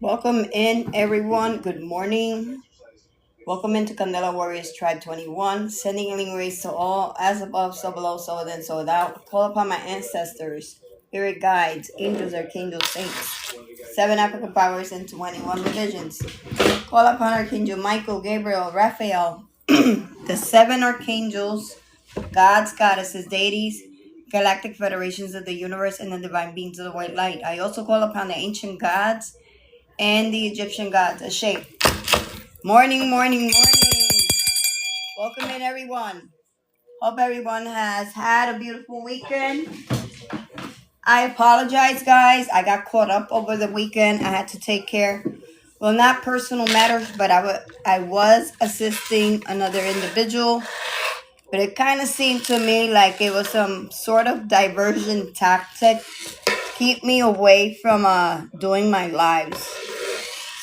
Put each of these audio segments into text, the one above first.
Welcome in, everyone. Good morning. Welcome into Candela Warriors Tribe 21. Sending healing rays to all, as above, so below, so within, so without. Call upon my ancestors, spirit guides, angels, archangels, saints. 7 African powers and 21 divisions. Call upon Archangel Michael, Gabriel, Raphael, the 7 archangels, gods, goddesses, deities, galactic federations of the universe, and the divine beings of the white light. I also call upon the ancient gods and the Egyptian gods. Ashe. Morning, morning, morning. Welcome in, everyone. Hope everyone has had a beautiful weekend. I apologize, guys. I got caught up over the weekend. I had to take care, well, not personal matters, but I was assisting another individual. But it kind of seemed to me like it was some sort of diversion tactic, keep me away from doing my lives.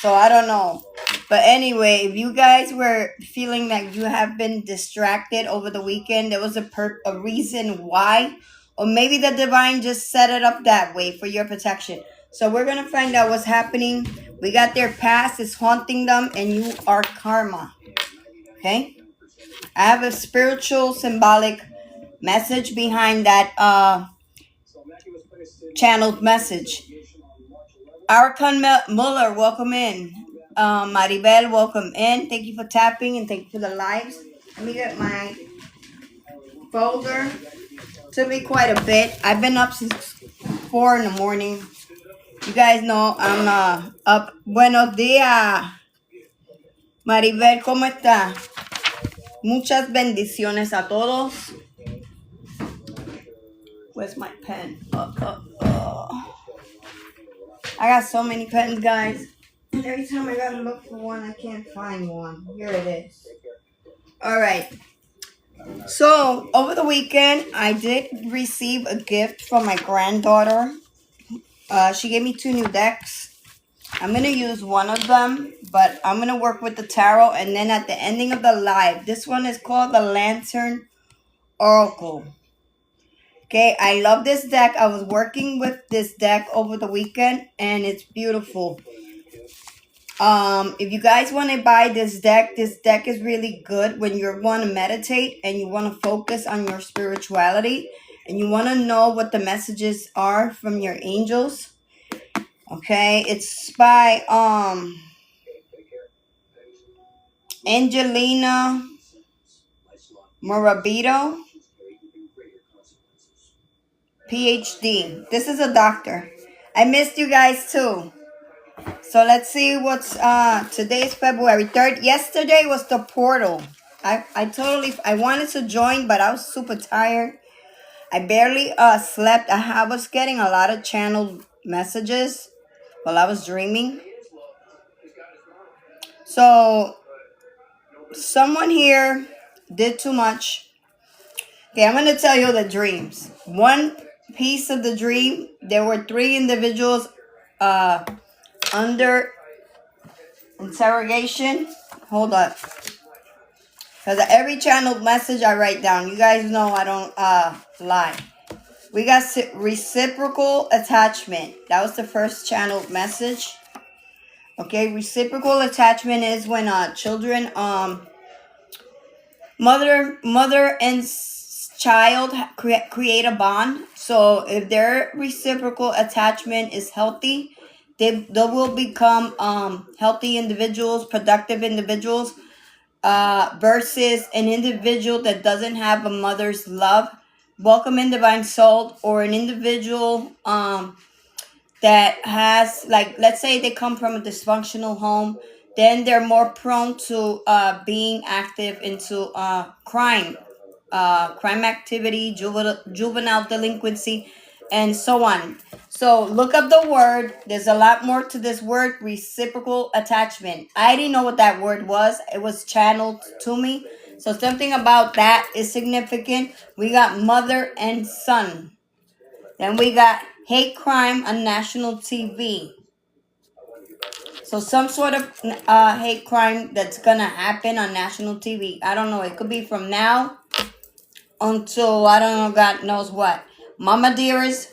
So I don't know. But anyway, if you guys were feeling like you have been distracted over the weekend, there was a reason why. Or maybe the divine just set it up that way for your protection. So we're going to find out what's happening. We got their past is haunting them, and you are karma. Okay? I have a spiritual symbolic message behind that channeled message. Archon Muller, welcome in. Maribel, welcome in. Thank you for tapping and thank you for the lives. Let me get my folder. Took me quite a bit. I've been up since 4 in the morning. You guys know I'm up. Buenos días. Maribel, ¿cómo está? Muchas bendiciones a todos. Where's my pen? I got so many pens, guys. And every time I gotta look for one, I can't find one. Here it is. All right. So, over the weekend, I did receive a gift from my granddaughter. She gave me 2 new decks. I'm going to use one of them, but I'm going to work with the tarot. And then at the ending of the live, this one is called the Lantern Oracle. Okay, I love this deck. I was working with this deck over the weekend, and it's beautiful. If you guys want to buy this deck is really good when you want to meditate and you want to focus on your spirituality and you want to know what the messages are from your angels. Okay, it's by Angelina Morabito, PhD. This is a doctor. I missed you guys too. So let's see what's today's February 3rd. Yesterday was the portal. I wanted to join, but I was super tired. I barely slept. I was getting a lot of channeled messages while I was dreaming. So someone here did too much. Okay, I'm going to tell you the dreams. One piece of the dream, there were 3 individuals under interrogation. Hold up. Because every channeled message I write down. You guys know I don't lie. We got reciprocal attachment. That was the first channeled message. Okay, reciprocal attachment is when children, mother and child create a bond. So if their reciprocal attachment is healthy, they will become healthy individuals, productive individuals, versus an individual that doesn't have a mother's love. Welcome in Divine Soul, or an individual that has, like, let's say they come from a dysfunctional home, then they're more prone to being active into crime activity, juvenile delinquency, and so on. So look up the word. There's a lot more to this word, reciprocal attachment. I didn't know what that word was. It was channeled to me. So something about that is significant. We got mother and son. Then we got hate crime on national TV. So some sort of hate crime that's going to happen on national TV. I don't know. It could be from now until, I don't know, God knows what. Mama Dearest,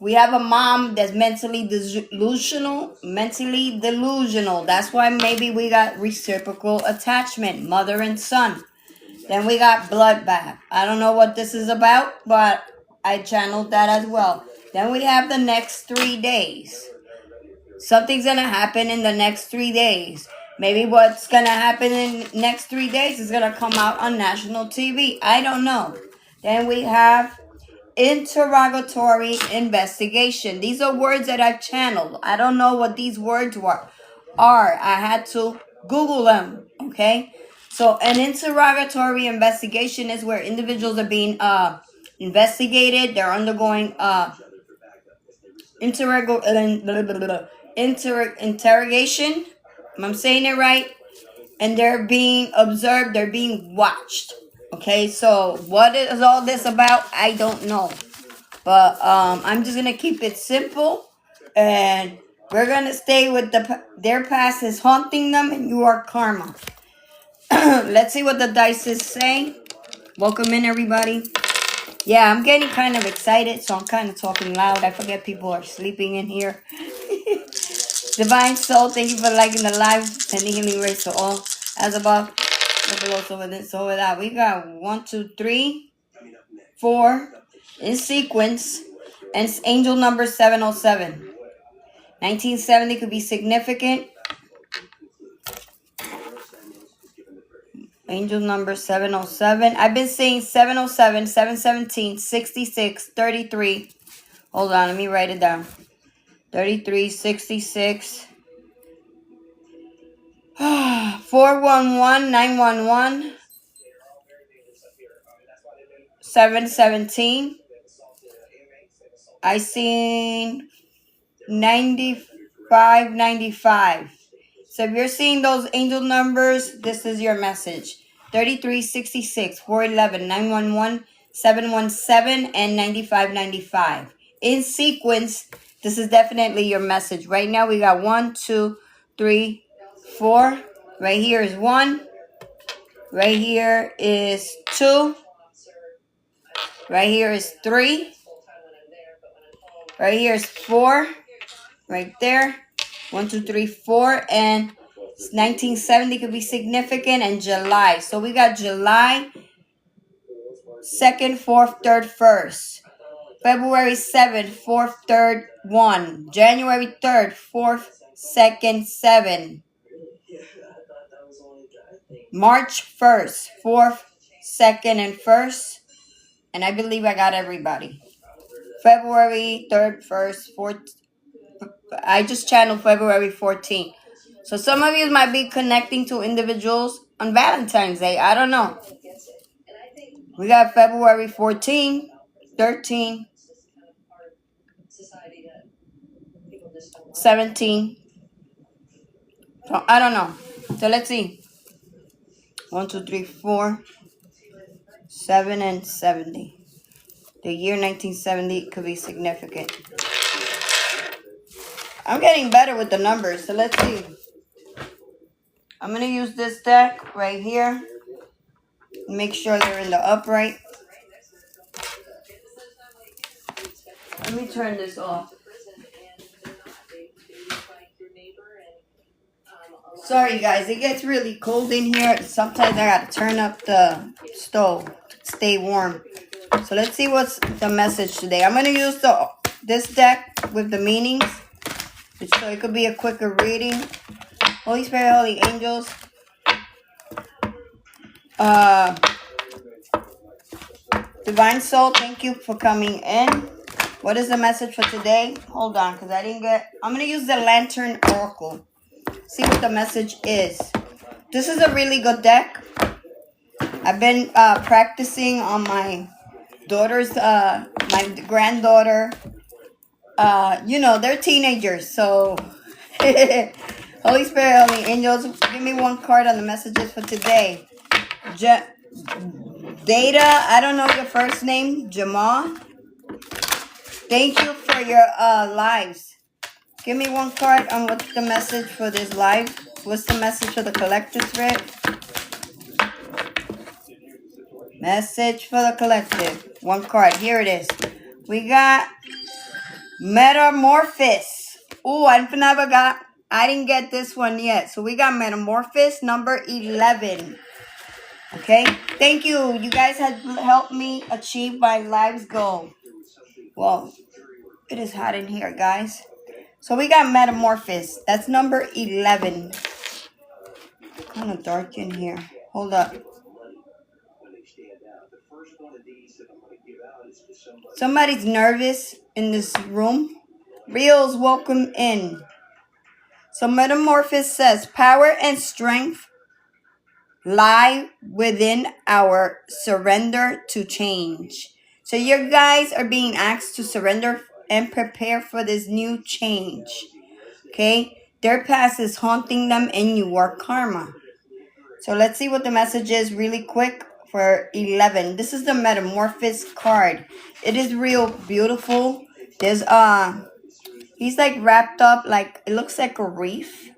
We have a mom that's mentally delusional. Mentally delusional. That's why maybe we got reciprocal attachment, mother and son. Then we got bloodbath. I don't know what this is about, but I channeled that as well. Then we have the next 3 days. Something's going to happen in the next 3 days. Maybe what's going to happen in the next 3 days is going to come out on national TV. I don't know. Then we have interrogatory investigation. These are words that I've channeled. I don't know what these words are. I had to Google them. Okay. So an interrogatory investigation is where individuals are being investigated. They're undergoing interrogation. I'm saying it right. And they're being observed. They're being watched. Okay, so what is all this about? I don't know. But I'm just going to keep it simple. And we're going to stay with their past is haunting them and you are karma. Let's see what the dice is saying. Welcome in, everybody. Yeah, I'm getting kind of excited, so I'm kind of talking loud. I forget people are sleeping in here. Divine Soul, thank you for liking the live. Sending healing rays to all. As above, so below, so within, so without. We got 1, 2, 3, 4 in sequence. And it's angel number 707. 1970 could be significant. Angel number 707. I've been seeing 707, 717, 66, 33. Hold on, let me write it down. 33, 66. 411, 911. 717. I seen 95, 95. So if you're seeing those angel numbers, this is your message. 33, 66, 411, 911, 717, and 95, 95. In sequence, this is definitely your message. Right now, we got 1, 2, 3, 4. Right here is 1. Right here is 2. Right here is 3. Right here is 4. Right there. 1, 2, 3, 4. And 1970 could be significant. And July. So we got July 2nd, 4th, 3rd, 1st. February 7th, 4th, 3rd, 1. January 3rd, 4th, 2nd, 7. March 1st, 4th, 2nd, and 1st. And I believe I got everybody. February 3rd, 1st, 4th. I just channeled February 14th. So some of you might be connecting to individuals on Valentine's Day. I don't know. We got February 14, 13, 17. So I don't know. So let's see. 1, 2, 3, 4, 7, and 70. The year 1970 could be significant. I'm getting better with the numbers, so let's see. I'm going to use this deck right here. Make sure they're in the upright. Let me turn this off. Sorry guys, it gets really cold in here. Sometimes I got to turn up the stove to stay warm. So let's see what's the message today. I'm going to use this deck with the meanings. So it could be a quicker reading. Holy Spirit, Holy Angels. Divine Soul, thank you for coming in. What is the message for today? Hold on, because I didn't get... I'm going to use the Lantern Oracle. See what the message is. This is a really good deck. I've been practicing on my daughter's... my granddaughter. They're teenagers, so... Holy Spirit, Holy Angels, give me one card on the messages for today. Data, I don't know your first name, Jamal. Thank you for your lives. Give me one card on what's the message for this live. What's the message for the collective thread? Message for the collective. One card. Here it is. We got Metamorphosis. Ooh, I didn't get this one yet. So we got Metamorphosis number 11. Okay, thank you. You guys have helped me achieve my life's goal. Well, it is hot in here, guys. So we got Metamorphosis. That's number 11. Kind of dark in here. Hold up. Somebody's nervous in this room. Reels, welcome in. So Metamorphosis says, power and strength lie within our surrender to change. So you guys are being asked to surrender and prepare for this new change. Okay? Their past is haunting them and you are karma. So let's see what the message is really quick for 11. This is the Metamorphosis card. It is real beautiful. There's he's like wrapped up like it looks like a wreath.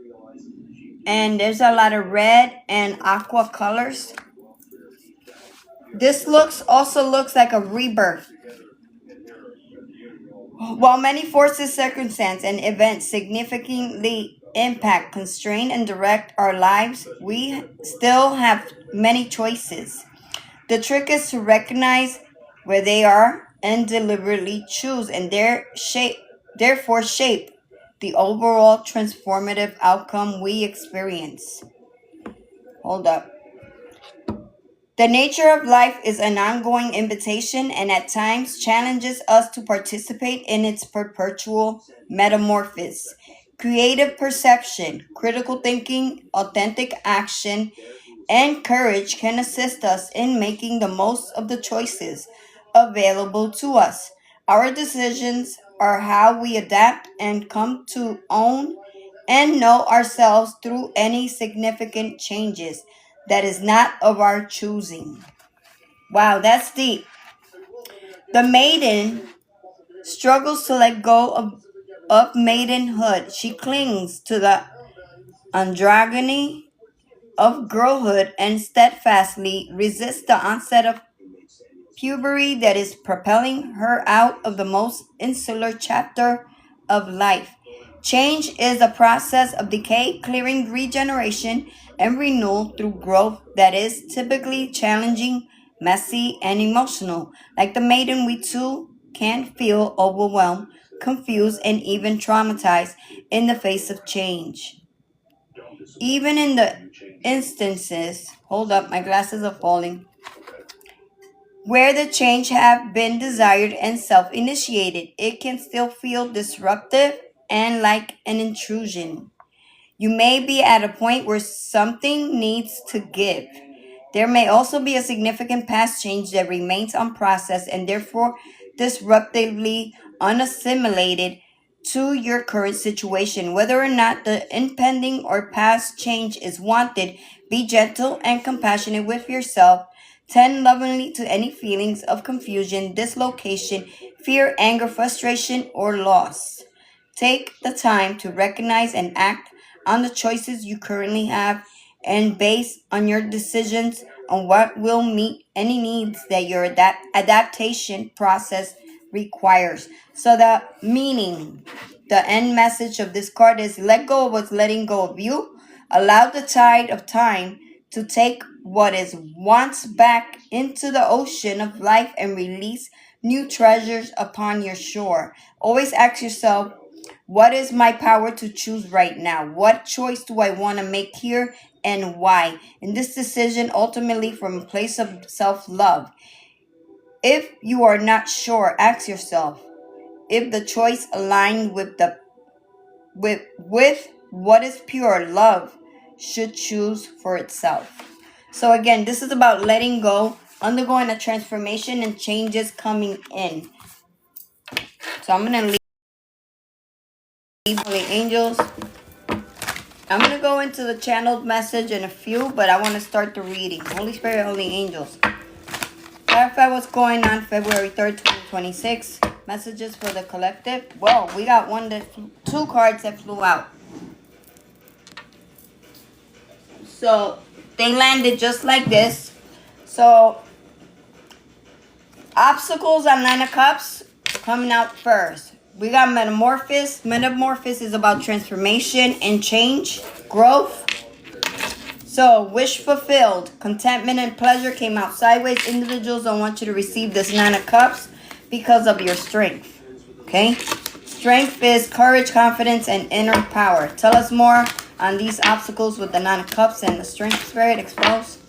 And there's a lot of red and aqua colors. This also looks like a rebirth. While many forces, circumstances, and events significantly impact, constrain, and direct our lives, we still have many choices. The trick is to recognize where they are and deliberately choose and therefore shape the overall transformative outcome we experience. Hold up. The nature of life is an ongoing invitation and at times challenges us to participate in its perpetual metamorphosis. Creative perception, critical thinking, authentic action, and courage can assist us in making the most of the choices available to us. Our decisions are how we adapt and come to own and know ourselves through any significant changes that is not of our choosing. Wow, that's deep. The maiden struggles to let go of maidenhood. She clings to the androgyny of girlhood and steadfastly resists the onset of puberty that is propelling her out of the most insular chapter of life. Change is a process of decay, clearing, regeneration, and renewal through growth that is typically challenging, messy, and emotional. Like the maiden, we too can feel overwhelmed, confused, and even traumatized in the face of change. Even in the instances, hold up, my glasses are falling, where the change have been desired and self-initiated, it can still feel disruptive and like an intrusion. You may be at a point where something needs to give. There may also be a significant past change that remains unprocessed and therefore disruptively unassimilated to your current situation. Whether or not the impending or past change is wanted, be gentle and compassionate with yourself. Tend lovingly to any feelings of confusion, dislocation, fear, anger, frustration, or loss. Take the time to recognize and act on the choices you currently have and base on your decisions on what will meet any needs that your adaptation process requires. So the meaning, the end message of this card is let go of what's letting go of you. Allow the tide of time to take what is once back into the ocean of life and release new treasures upon your shore. Always ask yourself, what is my power to choose right now? What choice do I want to make here and why? And this decision ultimately from a place of self-love. If you are not sure, ask yourself if the choice aligned with what is pure love should choose for itself. So again, this is about letting go, undergoing a transformation and changes coming in. So I'm going to leave Holy Angels. I'm going to go into the channeled message in a few, but I want to start the reading. Holy Spirit, Holy Angels. Clarify what's going on February 3rd, 2026. Messages for the collective. Whoa, we got two cards that flew out. So they landed just like this. So obstacles on Nine of Cups coming out first. We got Metamorphosis. Metamorphosis is about transformation and change, growth. So, wish fulfilled. Contentment and pleasure came out sideways. Individuals don't want you to receive this 9 of Cups because of your strength. Okay? Strength is courage, confidence, and inner power. Tell us more on these obstacles with the 9 of Cups and the Strength Spirit exposed.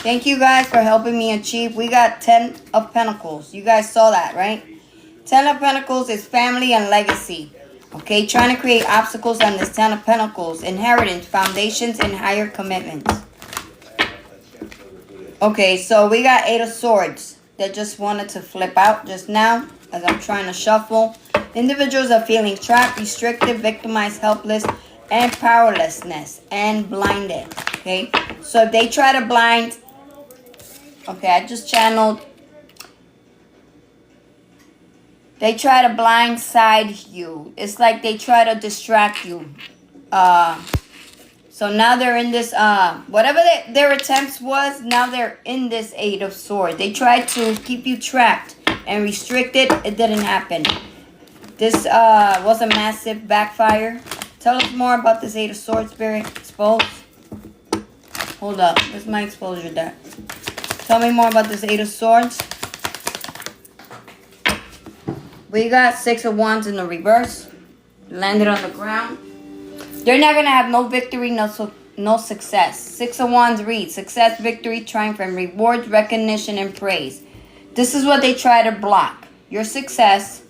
Thank you guys for helping me achieve. We got 10 of Pentacles. You guys saw that, right? 10 of Pentacles is family and legacy. Okay, trying to create obstacles on this 10 of Pentacles. Inheritance, foundations, and higher commitments. Okay, so we got 8 of Swords that just wanted to flip out just now as I'm trying to shuffle. Individuals are feeling trapped, restricted, victimized, helpless, and powerlessness, and blinded. Okay, so if they try to blind... Okay, I just channeled. They try to blindside you. It's like they try to distract you. So now they're in this, whatever their attempts was, now they're in this 8 of Swords. They tried to keep you trapped and restricted. It didn't happen. This was a massive backfire. Tell us more about this 8 of Swords, Spirit. Exposed. Hold up. Where's my exposure there? Tell me more about this 8 of Swords. We got 6 of Wands in the reverse. Landed on the ground. They're not going to have no victory, no success. 6 of Wands reads success, victory, triumph, and rewards, recognition, and praise. This is what they try to block. Your success,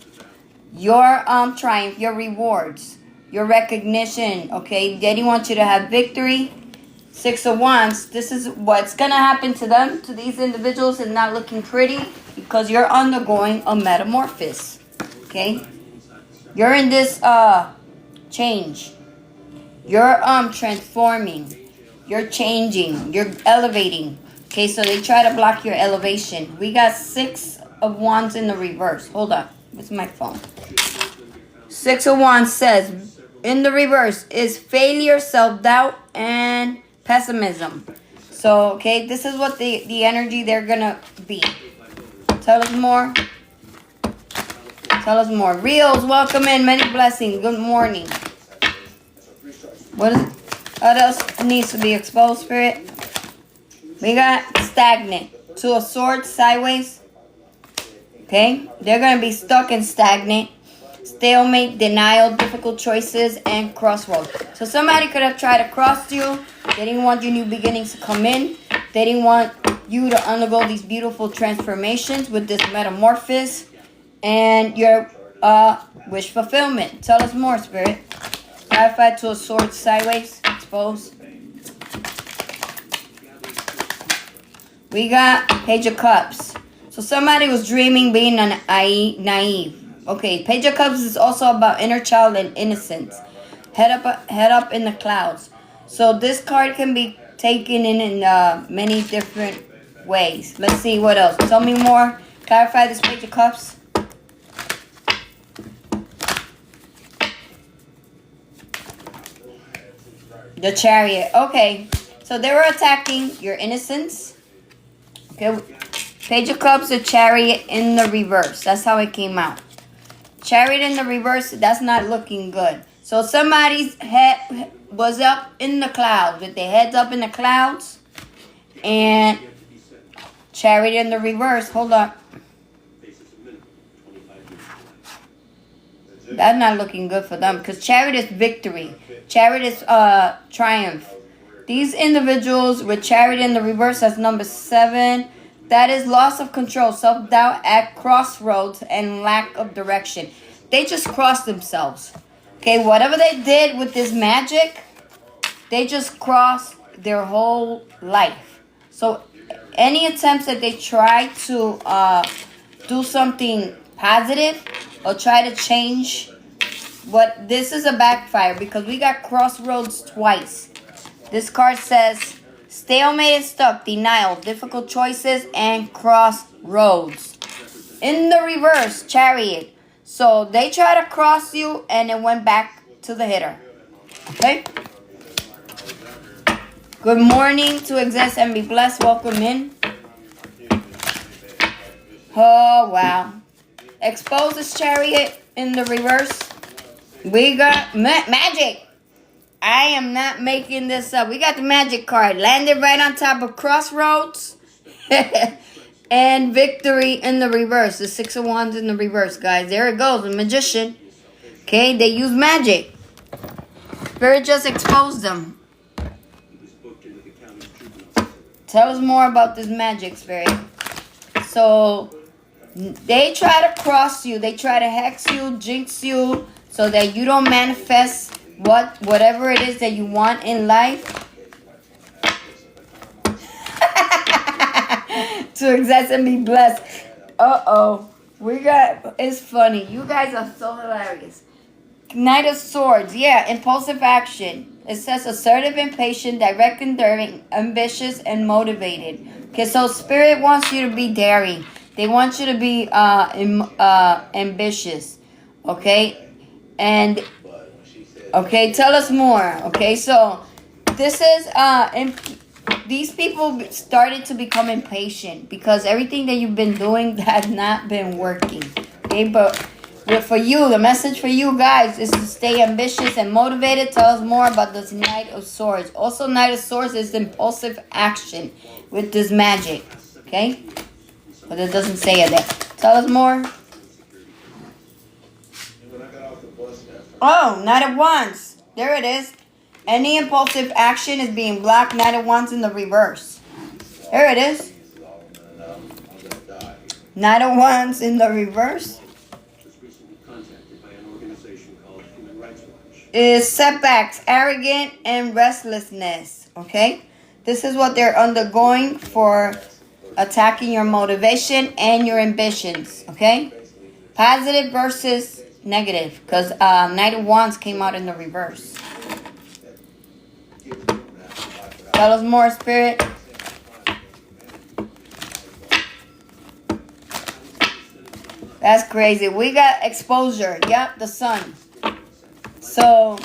your triumph, your rewards, your recognition. Okay, they didn't want you to have victory. 6 of Wands, this is what's going to happen to them, to these individuals, and not looking pretty because you're undergoing a metamorphosis. Okay? You're in this change. You're transforming. You're changing. You're elevating. Okay, so they try to block your elevation. We got 6 of Wands in the reverse. Hold up. Where's my phone? 6 of Wands says, in the reverse is failure, self-doubt, and pessimism. So, okay, this is what the energy they're gonna be. Tell us more. Tell us more. Reels, welcome in. Many blessings. Good morning. What else needs to be exposed, Spirit? We got stagnant. 2 of Swords sideways. Okay, they're gonna be stuck and stagnant. Stalemate, denial, difficult choices, and crossroads. So somebody could have tried to cross you. They didn't want your new beginnings to come in. They didn't want you to undergo these beautiful transformations with this metamorphosis and your wish fulfillment. Tell us more, Spirit. Clarify 2 of Swords sideways. Exposed. We got Page of Cups. So somebody was dreaming being naive. Okay, Page of Cups is also about inner child and innocence. Head up in the clouds. So this card can be taken in many different ways. Let's see what else. Tell me more. Clarify this Page of Cups. The Chariot. Okay, so they were attacking your innocence. Okay, Page of Cups, the Chariot in the reverse. That's how it came out. Chariot in the reverse, that's not looking good. So somebody's head was up in the clouds, with their heads up in the clouds. And Chariot in the reverse, hold up. That's not looking good for them because Chariot is victory. Chariot is triumph. These individuals with Chariot in the reverse, that's number 7. That is loss of control, self-doubt at crossroads, and lack of direction. They just crossed themselves. Okay, whatever they did with this magic, they just crossed their whole life. So any attempts that they try to do something positive or try to change, this is a backfire because we got crossroads twice. This card says stalemate and stuck, denial, difficult choices, and crossroads. In the reverse, Chariot. So they try to cross you and it went back to the hitter. Okay? Good morning to Exist and Be Blessed. Welcome in. Oh, wow. expose this chariot in the reverse. We got magic. I am not making this up. We got the magic card. Landed right on top of crossroads. And victory in the reverse. The 6 of Wands in the reverse, guys. There it goes. The magician. Okay, they use magic. Spirit just exposed them. Tell us more about this magic, Spirit. So, they try to cross you. They try to hex you, jinx you, so that you don't manifest whatever it is that you want in life. To exist and be blessed. It's funny. You guys are so hilarious. Knight of Swords. Yeah, impulsive action. It says assertive, impatient, direct, enduring, ambitious, and motivated. Okay, so Spirit wants you to be daring. They want you to be ambitious. Okay? And, okay, tell us more. Okay, so this is, these people started to become impatient because everything that you've been doing has not been working. Okay, but for you, the message for you guys is to stay ambitious and motivated. Tell us more about this Knight of Swords. Also, Knight of Swords is impulsive action with this magic. Okay? But it doesn't say it there. Tell us more. Oh, Knight of Wands. There it is. Any impulsive action is being blocked. Knight of Wands in the reverse. There it is. Knight of Wands in the reverse. Is setbacks, arrogant, and restlessness. Okay? This is what they're undergoing for attacking your motivation and your ambitions. Okay? Positive versus negative. Because Knight of Wands came out in the reverse. Tell us more, Spirit. That's crazy. We got exposure. Yep, the sun. So,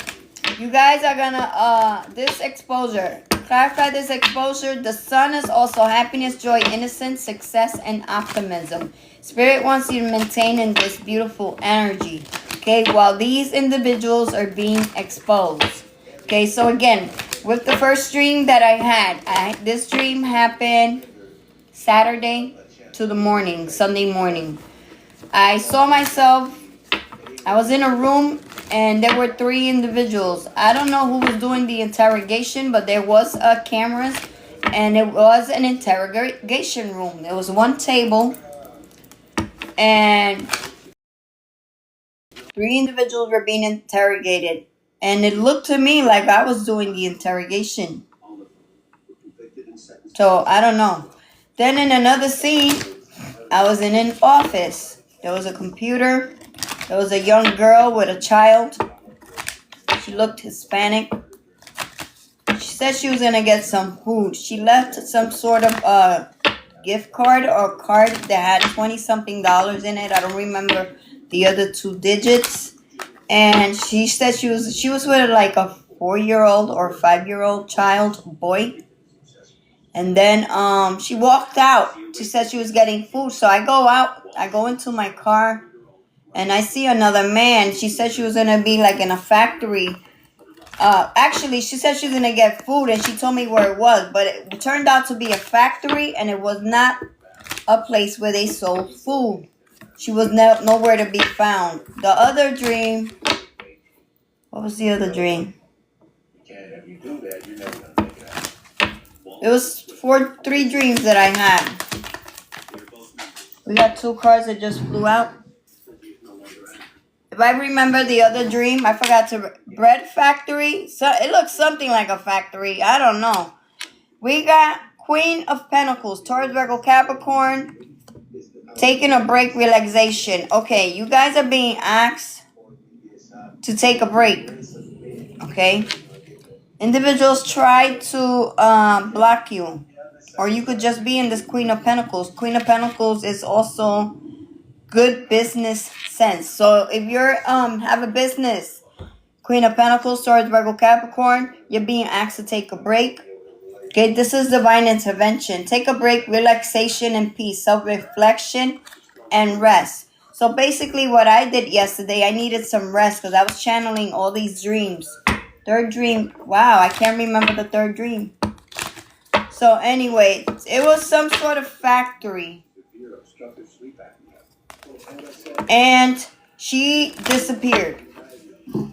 you guys are gonna, this exposure. Clarify this exposure. The sun is also happiness, joy, innocence, success, and optimism. Spirit wants you to maintain in this beautiful energy. Okay, while these individuals are being exposed. Okay, so again, with the first dream that I had, this dream happened Saturday to the morning, Sunday morning. I saw myself, I was in a room and there were 3 individuals. I don't know who was doing the interrogation, but there was cameras and it was an interrogation room. There was one table and 3 individuals were being interrogated. And it looked to me like I was doing the interrogation. So, I don't know. Then in another scene, I was in an office. There was a computer. There was a young girl with a child. She looked Hispanic. She said she was going to get some food. She left some sort of gift card or card that had $20-something in it. I don't remember the other 2 digits. And she said she was with like a 4-year-old or 5-year-old child, boy. And then she walked out. She said she was getting food. So I go out. I go into my car. And I see another man. She said she was going to be like in a factory. Actually, she said she was going to get food. And she told me where it was. But it turned out to be a factory. And it was not a place where they sold food. She was nowhere to be found. The other dream. What was the other dream? It was 3 dreams that I had. We got 2 cards that just flew out. If I remember the other dream, I forgot to... Bread factory? So it looks something like a factory. I don't know. We got Queen of Pentacles. Taurus, Virgo, Capricorn. Taking a break, relaxation. Okay, you guys are being asked to take a break. Okay? Individuals try to block you. Or you could just be in this Queen of Pentacles. Queen of Pentacles is also good business sense. So if you're have a business, Queen of Pentacles, Taurus, Virgo, Capricorn, you're being asked to take a break. Okay, this is divine intervention. Take a break, relaxation, and peace, self-reflection, and rest. So basically what I did yesterday, I needed some rest because I was channeling all these dreams. Third dream. Wow, I can't remember the third dream. So anyway, it was some sort of factory. And she disappeared.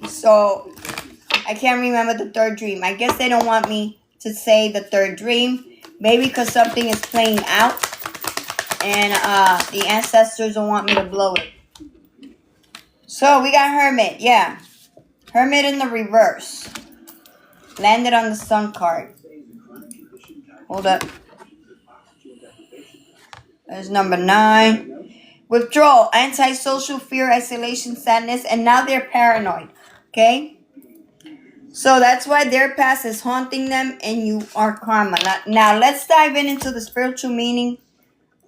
So I can't remember the third dream. I guess they don't want me to say the third dream. Maybe because something is playing out. And the ancestors don't want me to blow it. So we got Hermit. Yeah. Hermit in the reverse. Landed on the Sun card. Hold up. There's number 9. Withdrawal, antisocial, fear, isolation, sadness, and now they're paranoid. Okay? So that's why their past is haunting them and you are karma. Now let's dive into the spiritual meaning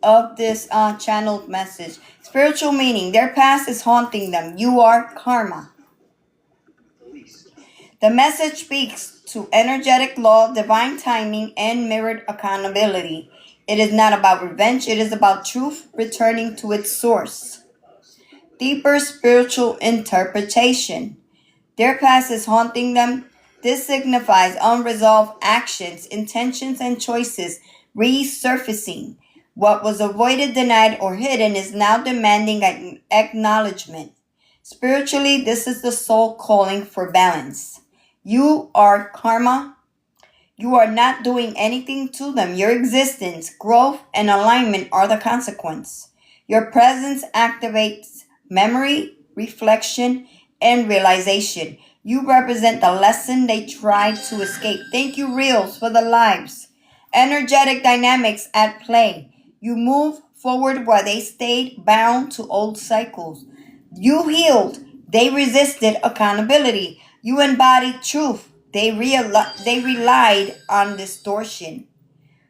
of this channeled message. Spiritual meaning. Their past is haunting them. You are karma. The message speaks to energetic law, divine timing, and mirrored accountability. It is not about revenge. It is about truth returning to its source. Deeper spiritual interpretation. Their past is haunting them. This signifies unresolved actions, intentions, and choices resurfacing. What was avoided, denied, or hidden is now demanding acknowledgement. Spiritually, this is the soul calling for balance. You are karma. You are not doing anything to them. Your existence, growth, and alignment are the consequence. Your presence activates memory, reflection, and realization. You represent the lesson they tried to escape. Thank you, Reels, for the lives. Energetic dynamics at play. You move forward while they stayed bound to old cycles. You healed. They resisted accountability. You embodied truth. They relied on distortion.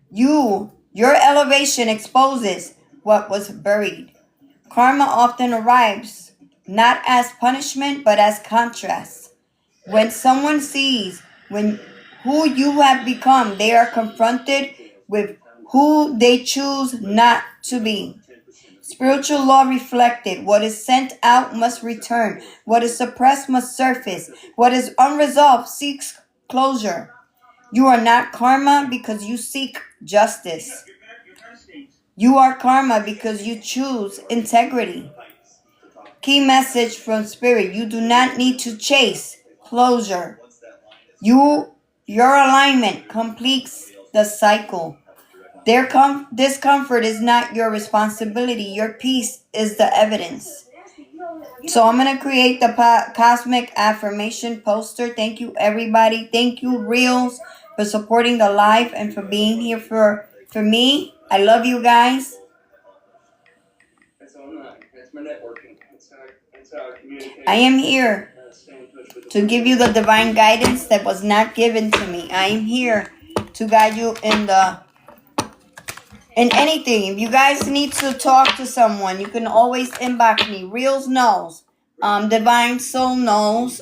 Your elevation exposes what was buried. Karma often arrives not as punishment but as contrast. When someone sees who you have become, they are confronted with who they choose not to be. Spiritual law reflected. What is sent out must return. What is suppressed must surface. What is unresolved seeks closure. You are not karma because you seek justice. You are karma because you choose integrity. Key message from Spirit. You do not need to chase closure. Your alignment completes the cycle. Their discomfort is not your responsibility. Your peace is the evidence. So I'm going to create the cosmic affirmation poster. Thank you, everybody. Thank you, Reels, for supporting the live and for being here for me. I love you guys. That's my networking. That's how I communicate. I am here to give you the divine guidance that was not given to me. I am here to guide you in anything. If you guys need to talk to someone, you can always inbox me. Reels knows. Divine Soul knows.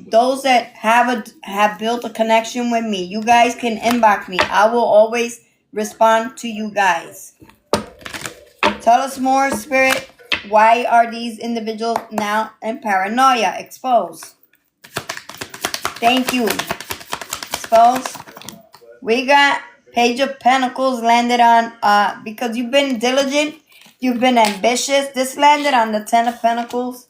Those that have built a connection with me, you guys can inbox me. I will always respond to you guys. Tell us more, Spirit. Why are these individuals now in paranoia? Expose. Thank you. Expose. We got Page of Pentacles landed on, because you've been diligent, you've been ambitious. This landed on the 10 of Pentacles.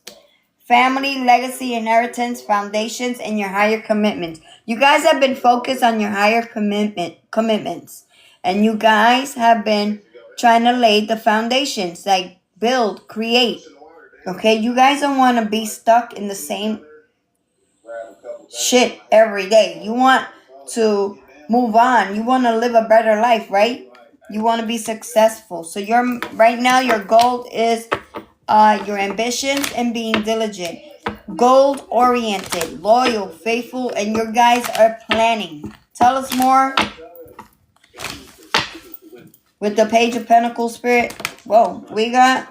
Family, legacy, inheritance, foundations, and your higher commitments. You guys have been focused on your higher commitments. And you guys have been trying to lay the foundations, like build, create. Okay, you guys don't want to be stuck in the same shit every day. You want to move on. You want to live a better life, right? You want to be successful. So right now your goal is your ambitions and being diligent, goal oriented, loyal, faithful, and your guys are planning. Tell us more with the Page of Pentacles, Spirit. Whoa, we got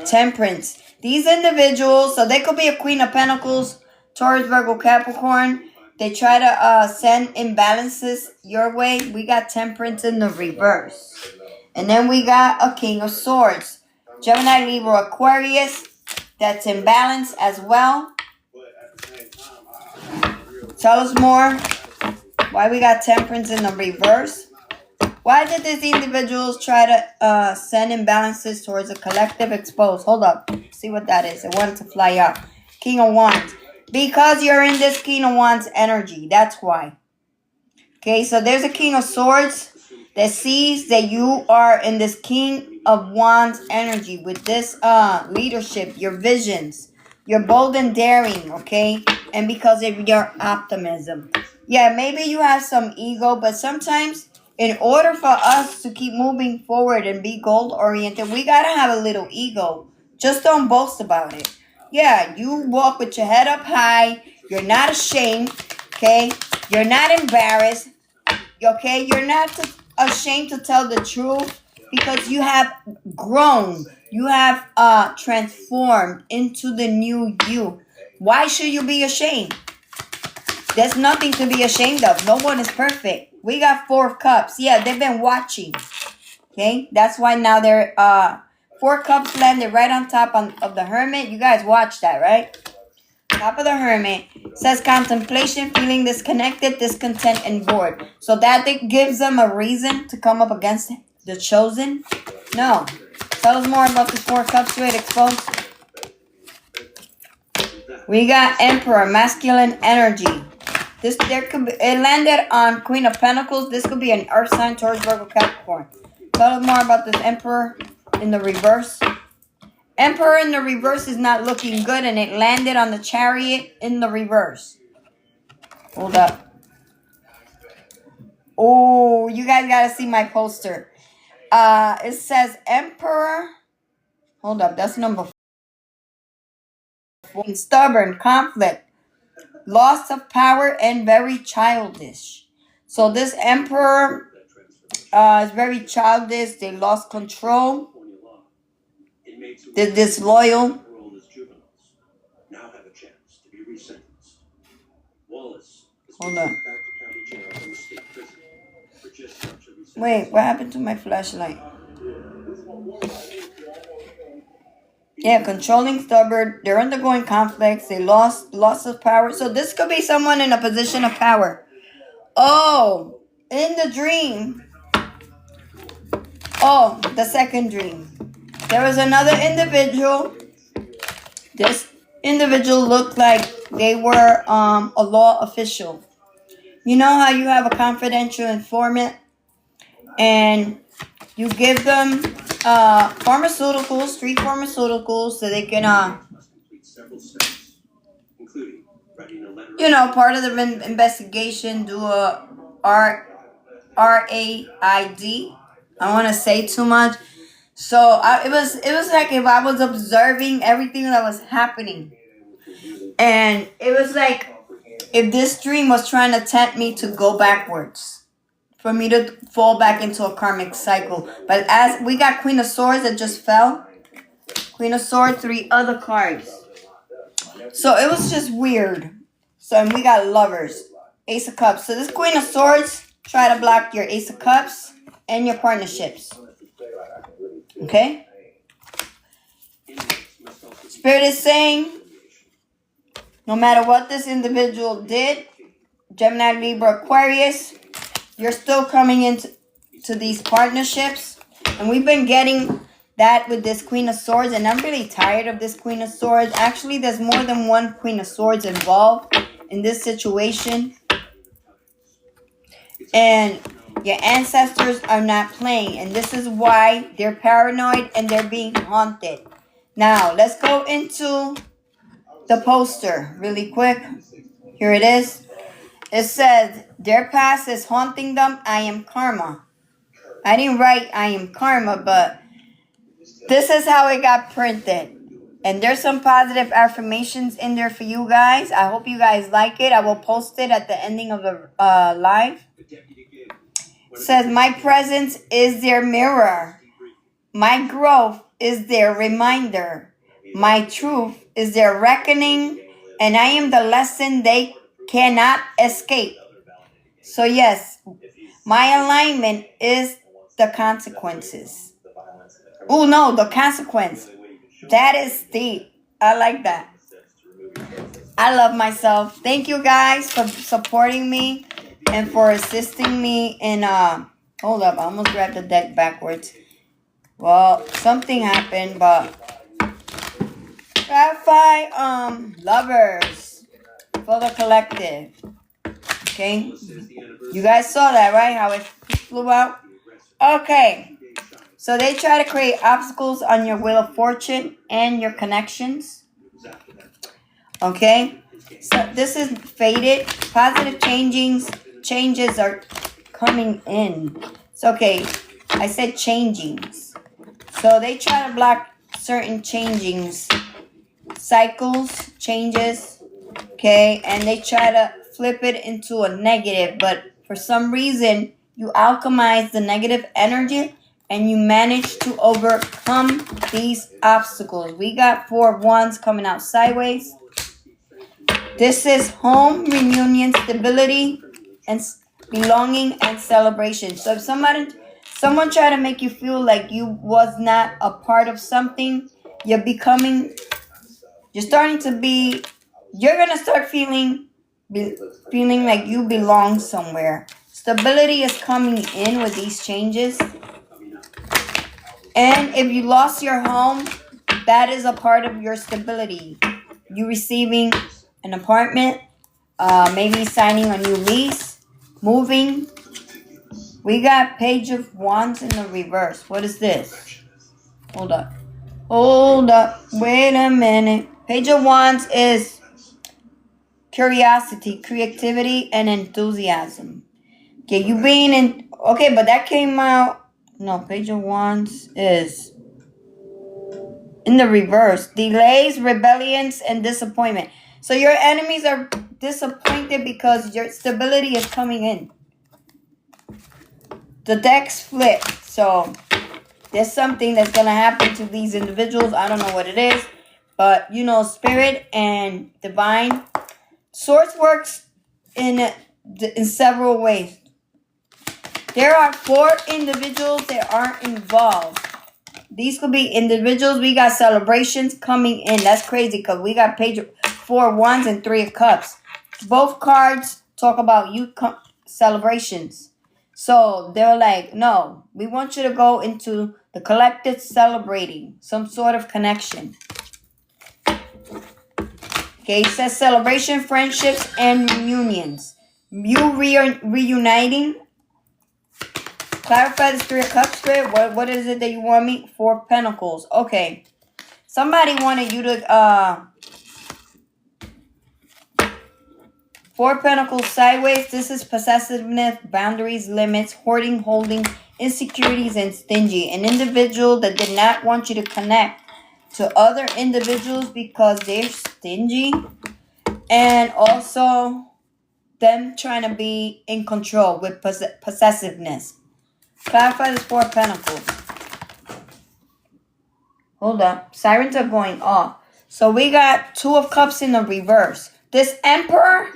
Temperance. These individuals, so they could be a Queen of Pentacles, Taurus, Virgo, Capricorn. They try to send imbalances your way. We got Temperance in the reverse. And then we got a King of Swords. Gemini, Libra, Aquarius, that's in balance as well. Tell us more. Why we got Temperance in the reverse? Why did these individuals try to send imbalances towards a collective exposed? Hold up. See what that is. It wanted to fly out. King of Wands. Because you're in this King of Wands energy. That's why. Okay, so there's a King of Swords that sees that you are in this King of Wands energy with this leadership, your visions. You're bold and daring, okay? And because of your optimism. Yeah, maybe you have some ego, but sometimes in order for us to keep moving forward and be goal-oriented, we got to have a little ego. Just don't boast about it. Yeah, you walk with your head up high. You're not ashamed, okay? You're not embarrassed, okay? You're not ashamed to tell the truth because you have grown. You have transformed into the new you. Why should you be ashamed? There's nothing to be ashamed of. No one is perfect. We got 4 of Cups. Yeah, they've been watching. Okay? That's why now they're 4 Cups landed right on top of the Hermit. You guys watch that, right? Top of the Hermit. Says contemplation, feeling disconnected, discontent, and bored. So that gives them a reason to come up against the Chosen? No. Tell us more about the 4 Cups straight exposed. We got Emperor, masculine energy. It landed on Queen of Pentacles. This could be an earth sign, Taurus, Virgo, Capricorn. Tell us more about this Emperor in the reverse. Emperor in the reverse is not looking good, and it landed on the Chariot in the reverse. Hold up. Oh, you guys gotta see my poster. It says Emperor. Hold up, that's number 4. Stubborn, conflict, loss of power, and very childish. So this Emperor is very childish. They lost control. They're disloyal. Hold on. Wait, what happened to my flashlight? Yeah, controlling, stubborn. They're undergoing conflicts. They loss of power. So this could be someone in a position of power. Oh, in the dream. Oh, the second dream. There was another individual. This individual looked like they were a law official. You know how you have a confidential informant and you give them pharmaceuticals, street pharmaceuticals, so they can, part of the investigation, do a RAID. I don't want to say too much. So it was like if I was observing everything that was happening. And it was like if this dream was trying to tempt me to go backwards. For me to fall back into a karmic cycle. But as we got Queen of Swords that just fell. Queen of Swords, 3 other cards. So it was just weird. So and we got Lovers. Ace of Cups. So this Queen of Swords, try to block your Ace of Cups and your partnerships. Okay? Spirit is saying, no matter what this individual did, Gemini, Libra, Aquarius, you're still coming into these partnerships. And we've been getting that with this Queen of Swords. And I'm really tired of this Queen of Swords. Actually, there's more than one Queen of Swords involved in this situation. And your ancestors are not playing. And this is why they're paranoid and they're being haunted. Now, let's go into the poster really quick. Here it is. It says, their past is haunting them. I am karma. I didn't write I am karma, but this is how it got printed. And there's some positive affirmations in there for you guys. I hope you guys like it. I will post it at the ending of the live. It says, my presence is their mirror. My growth is their reminder. My truth is their reckoning. And I am the lesson they cannot escape. So yes, my alignment is the consequences. Oh no, the consequence. That is deep. I like that. I love myself. Thank you guys for supporting me and for assisting me in hold up, I almost grabbed the deck backwards. Well, something happened, but clarify lovers for the collective. Okay. You guys saw that, right? How it flew out? Okay. So they try to create obstacles on your wheel of fortune and your connections. Okay. So this is faded. Positive changes are coming in. It's okay. I said changings. So they try to block certain changings, cycles, changes. Okay. And they try to flip it into a negative. But for some reason, you alchemize the negative energy and you manage to overcome these obstacles. We got 4 wands coming out sideways. This is home, reunion, stability, and belonging and celebration. So if someone try to make you feel like you was not a part of something, you're starting to be, you're going to start feeling like you belong somewhere. Stability is coming in with these changes. And if you lost your home, that is a part of your stability. You receiving an apartment, maybe signing a new lease, moving. We got Page of Wands in the reverse. What is this? Hold up. Wait a minute. Page of Wands is curiosity, creativity, and enthusiasm. Okay, you being in. Okay, but that came out. No, Page of Wands is in the reverse. Delays, rebellions, and disappointment. So your enemies are disappointed because your stability is coming in. The deck's flipped. So there's something that's going to happen to these individuals. I don't know what it is. But, spirit and divine. Source works in several ways. There are 4 individuals that aren't involved. These could be individuals. We got celebrations coming in. That's crazy because we got Page of 4 Wands and 3 of Cups. Both cards talk about celebrations. So they're like, no, we want you to go into the collective celebrating some sort of connection. Okay, it says celebration, friendships, and reunions. You reuniting. Clarify the 3 of Cups, Spirit. What is it that you want me? 4 of Pentacles. Okay. Somebody wanted you to 4 Pentacles sideways. This is possessiveness, boundaries, limits, hoarding, holding, insecurities, and stingy. An individual that did not want you to connect to other individuals because they're stingy. And also them trying to be in control with possessiveness. Clarify this 4 of Pentacles. Hold up. Sirens are going off. So we got 2 of Cups in the reverse. This Emperor,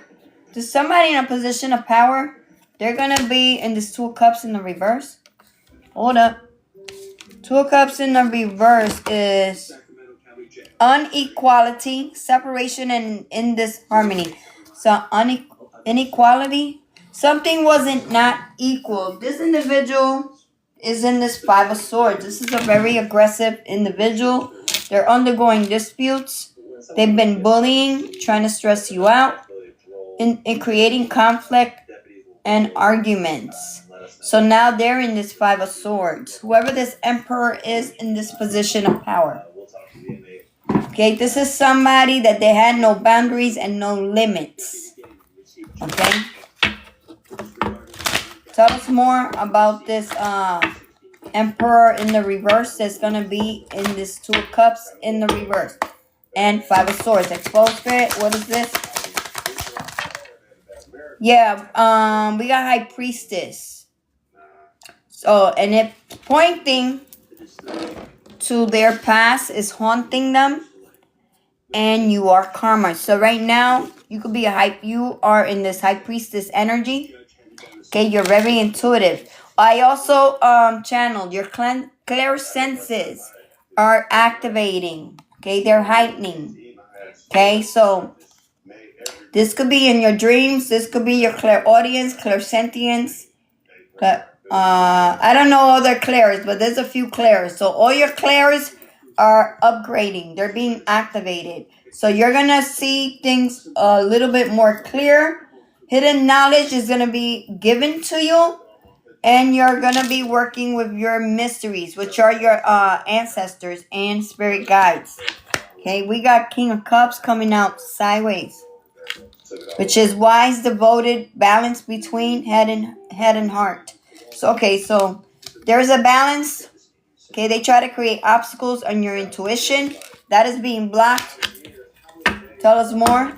there's somebody in a position of power. They're going to be in this 2 of Cups in the reverse. Hold up. 2 of Cups in the reverse is inequality, separation, and in disharmony. So inequality. Something wasn't not equal. This individual is in this 5 of Swords. This is a very aggressive individual. They're undergoing disputes. They've been bullying, trying to stress you out, in creating conflict and arguments. So now they're in this 5 of Swords. Whoever this Emperor is in this position of power. Okay, this is somebody that they had no boundaries and no limits. Okay? Tell us more about this Emperor in the reverse that's going to be in this 2 of Cups in the reverse. And 5 of Swords. Exposed Spirit. What is this? Yeah, we got High Priestess. So, and it pointing to their past is haunting them. And you are karma. So right now, you could be you are in this High Priestess energy. Okay, you're very intuitive. I also channeled your clear senses are activating. Okay, they're heightening. Okay, so this could be in your dreams. This could be your clairaudience, clairsentience. I don't know other clairs, but there's a few clairs. So all your clairs are upgrading. They're being activated. So you're going to see things a little bit more clear. Hidden knowledge is going to be given to you. And you're going to be working with your mysteries, which are your ancestors and spirit guides. Okay, we got King of Cups coming out sideways, which is wise, devoted, balance between head and heart. So, okay, so there's a balance. Okay, they try to create obstacles on your intuition. That is being blocked. Tell us more.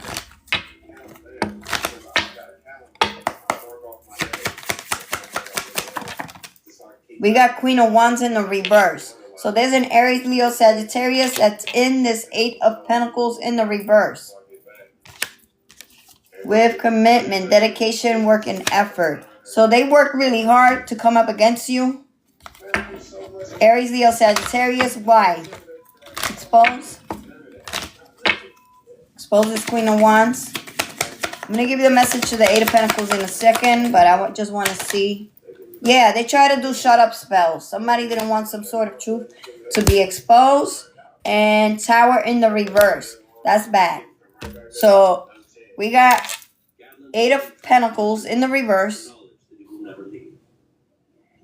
We got Queen of Wands in the reverse. So there's an Aries, Leo, Sagittarius that's in this 8 of Pentacles in the reverse. With commitment, dedication, work, and effort. So they work really hard to come up against you. Aries, Leo, Sagittarius. Why? Expose. Expose this Queen of Wands. I'm going to give you the message to the 8 of Pentacles in a second, but I just want to see. Yeah, they try to do shut up spells. Somebody didn't want some sort of truth to be exposed. And Tower in the reverse. That's bad. So we got 8 of Pentacles in the reverse,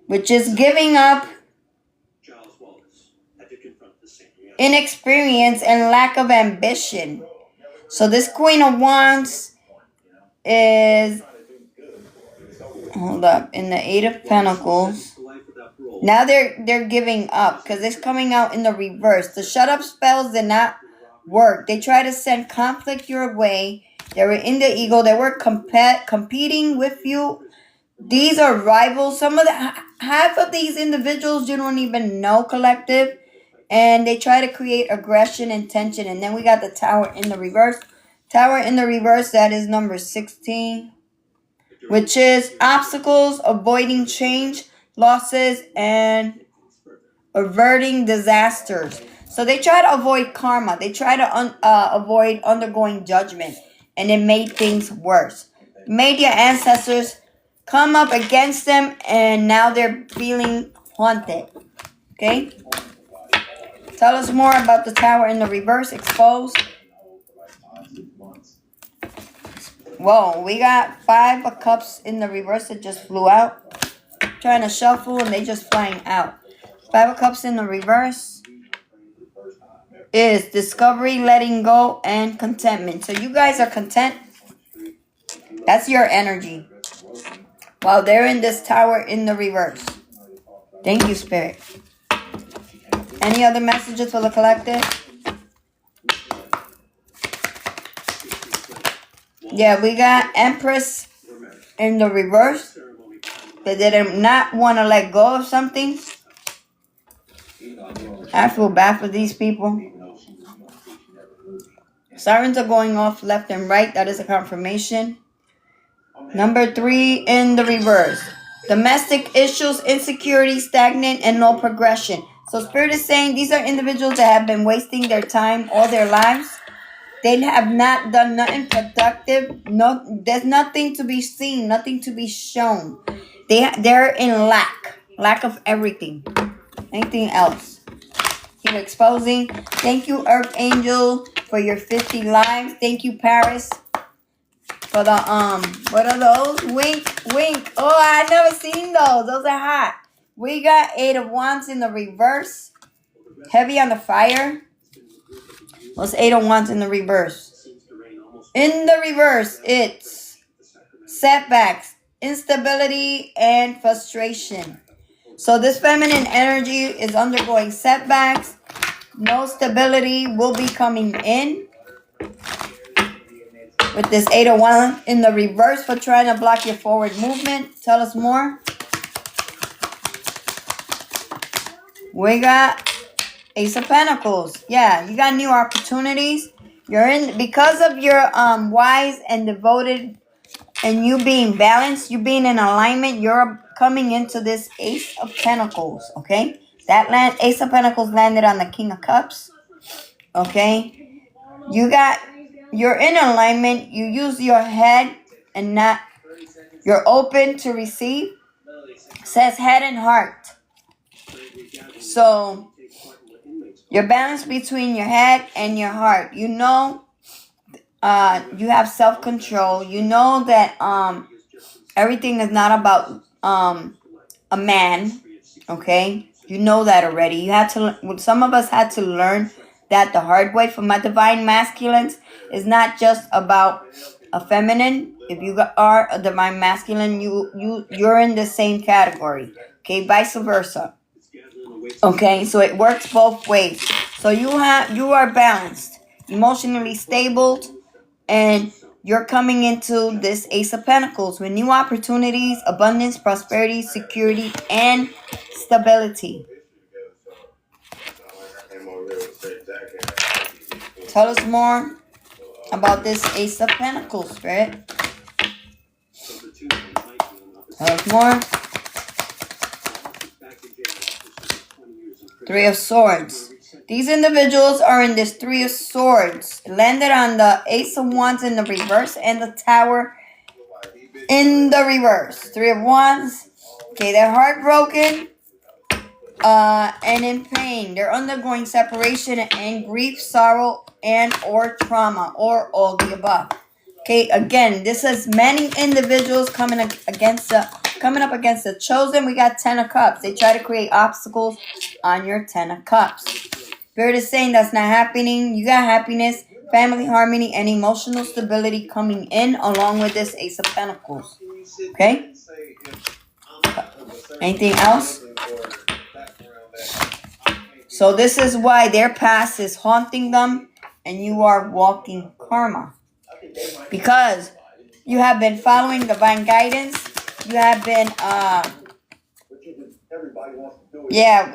which is giving up inexperience and lack of ambition. So this Queen of Wands is, hold up, in the 8 of Pentacles. Now they're giving up because it's coming out in the reverse. The shut up spells did not work. They try to send conflict your way. They were in the ego. They were competing with you. These are rivals. Half of these individuals you don't even know, collective. And they try to create aggression and tension. And then we got the Tower in the reverse. Tower in the reverse, that is number 16. Which is obstacles, avoiding change, losses, and averting disasters. So they try to avoid karma. They try to avoid undergoing judgment. And it made things worse. Made your ancestors come up against them. And now they're feeling haunted. Okay? Tell us more about the Tower in the reverse. Exposed. Whoa, we got 5 of Cups in the reverse that just flew out. Trying to shuffle and they just flying out. 5 of Cups in the reverse is discovery, letting go, and contentment. So you guys are content. That's your energy. While they're in this Tower in the reverse. Thank you, Spirit. Any other messages for the collective? Yeah, we got Empress in the reverse. They did not want to let go of something. I feel bad for these people. Sirens are going off left and right. That is a confirmation. Number 3 in the reverse. Domestic issues, insecurity, stagnant, and no progression. So Spirit is saying these are individuals that have been wasting their time all their lives. They have not done nothing productive. No, there's nothing to be seen, nothing to be shown. They're in lack of everything. Anything else? You're exposing. Thank you, Earth Angel, for your 50 lives. Thank you, Paris, for the what are those? Wink. Oh, I never seen those. Those are hot. We got 8 of Wands in the reverse. Heavy on the fire. What's 8 of Wands in the reverse? In the reverse, it's setbacks, instability, and frustration. So this feminine energy is undergoing setbacks. No stability will be coming in. With this 8 of Wands in the reverse for trying to block your forward movement. Tell us more. We got Ace of Pentacles. Yeah, you got new opportunities. You're in because of your wise and devoted and you being balanced, you being in alignment, you're coming into this Ace of Pentacles, okay? That Ace of Pentacles landed on the King of Cups. Okay? You're in alignment. You use your head and not, you're open to receive. It says head and heart. So, you're balanced between your head and your heart. You know, you have self-control. You know that everything is not about a man. Okay? You know that already. You had to. Some of us had to learn that the hard way. For my divine masculines, is not just about a feminine. If you are a divine masculine, you're in the same category. Okay, vice versa. Okay, so it works both ways. So you are balanced, emotionally stable, and you're coming into this Ace of Pentacles with new opportunities, abundance, prosperity, security, and stability. Tell us more about this Ace of Pentacles, Spirit. Tell us more. Three of Swords. These individuals are in this Three of Swords. Landed on the Ace of Wands in the reverse and the Tower in the reverse. Three of Wands. Okay, they're heartbroken and in pain. They're undergoing separation and grief, sorrow, and or trauma, or all the above. Okay, again, this is many individuals coming up against the chosen. We got 10 of Cups. They try to create obstacles on your 10 of Cups. Spirit is saying that's not happening. You got happiness, family harmony, and emotional stability coming in along with this Ace of Pentacles. Okay? Anything else? So this is why their past is haunting them and you are walking karma. Because you have been following divine guidance. You have been,